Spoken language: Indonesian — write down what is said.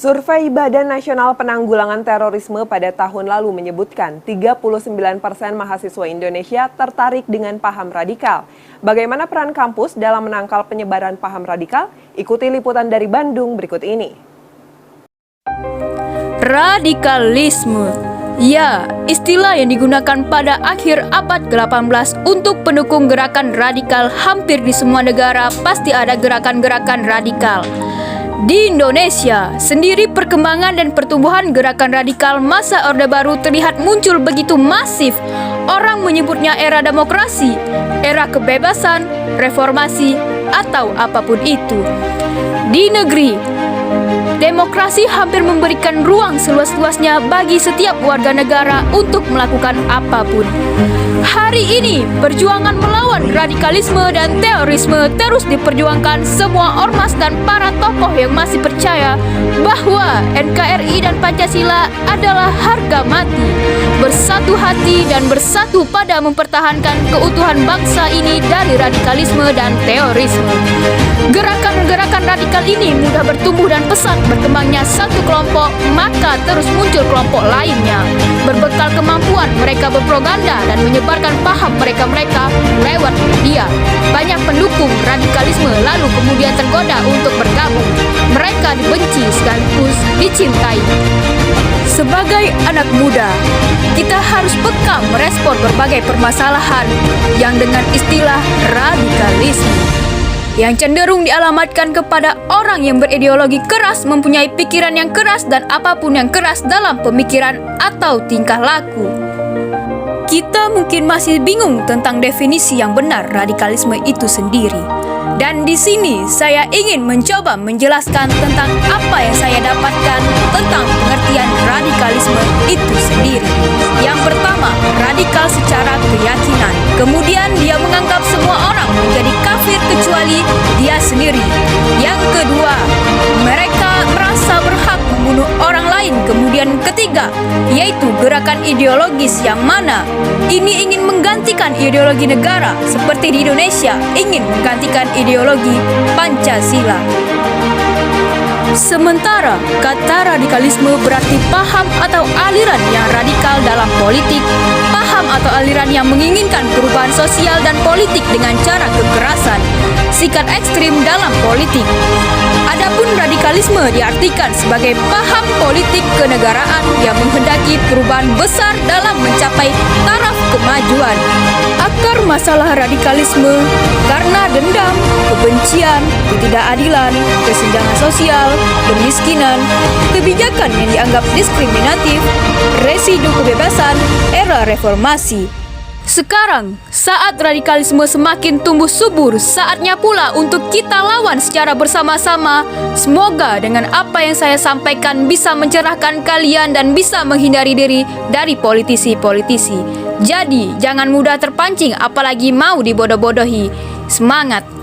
Survei Badan Nasional Penanggulangan Terorisme pada tahun lalu menyebutkan 39% mahasiswa Indonesia tertarik dengan paham radikal. Bagaimana peran kampus dalam menangkal penyebaran paham radikal? Ikuti liputan dari Bandung berikut ini. Radikalisme. Ya, istilah yang digunakan pada akhir abad ke-18 untuk pendukung gerakan radikal hampir di semua negara pasti ada gerakan-gerakan radikal. Di Indonesia sendiri perkembangan dan pertumbuhan gerakan radikal masa Orde Baru terlihat muncul begitu masif. Orang menyebutnya era demokrasi, era kebebasan, reformasi, atau apapun itu. Di negeri, demokrasi hampir memberikan ruang seluas-luasnya bagi setiap warga negara untuk melakukan apapun. Hari ini, perjuangan melawan radikalisme dan terorisme terus diperjuangkan semua ormas dan para tokoh yang masih percaya bahwa NKRI dan Pancasila adalah harga mati. Bersatu hati dan bersatu pada mempertahankan keutuhan bangsa ini dari radikalisme dan terorisme. Gerakan-gerakan radikal ini mudah bertumbuh dan pesat berkembangnya satu kelompok, maka terus muncul kelompok lainnya. Berbekal kemampuan mereka berpropaganda dan menyebarkan paham mereka-mereka lewat media. Banyak pendukung radikalisme lalu kemudian tergoda untuk bergabung. Mereka dibenci sekaligus dicintai. Sebagai anak muda, kita harus peka merespon berbagai permasalahan yang dengan istilah radikalisme yang cenderung dialamatkan kepada orang yang berideologi keras, mempunyai pikiran yang keras dan apapun yang keras dalam pemikiran atau tingkah laku. Kita mungkin masih bingung tentang definisi yang benar radikalisme itu sendiri. Dan di sini saya ingin mencoba menjelaskan tentang apa yang saya dapatkan tentang pengertian radikalisme itu sendiri. Yang pertama, radikal secara keyakinan. Kemudian dia menganggap semua orang menjadi kafir kecuali dia sendiri. Yang kedua, mereka merasa berhak membunuh orang lain. Kemudian ketiga, yaitu gerakan ideologis yang mana ini ingin menggantikan ideologi negara seperti di Indonesia ingin menggantikan ideologi Pancasila. Sementara kata radikalisme berarti paham atau aliran yang radikal dalam politik, paham atau aliran yang menginginkan perubahan sosial dan politik dengan cara kekerasan, sikap ekstrim dalam politik. Adapun radikalisme diartikan sebagai paham politik kenegaraan yang menghendaki perubahan besar dalam mencapai taraf kemajuan. Akar masalah radikalisme karena dendam, kebencian, ketidakadilan, kesenjangan sosial, kemiskinan, kebijakan yang dianggap diskriminatif, residu kebebasan, era reformasi. Sekarang, saat radikalisme semakin tumbuh subur, saatnya pula untuk kita lawan secara bersama-sama. Semoga dengan apa yang saya sampaikan bisa mencerahkan kalian dan bisa menghindari diri dari politisi-politisi. Jadi, jangan mudah terpancing apalagi mau dibodoh-bodohi. Semangat!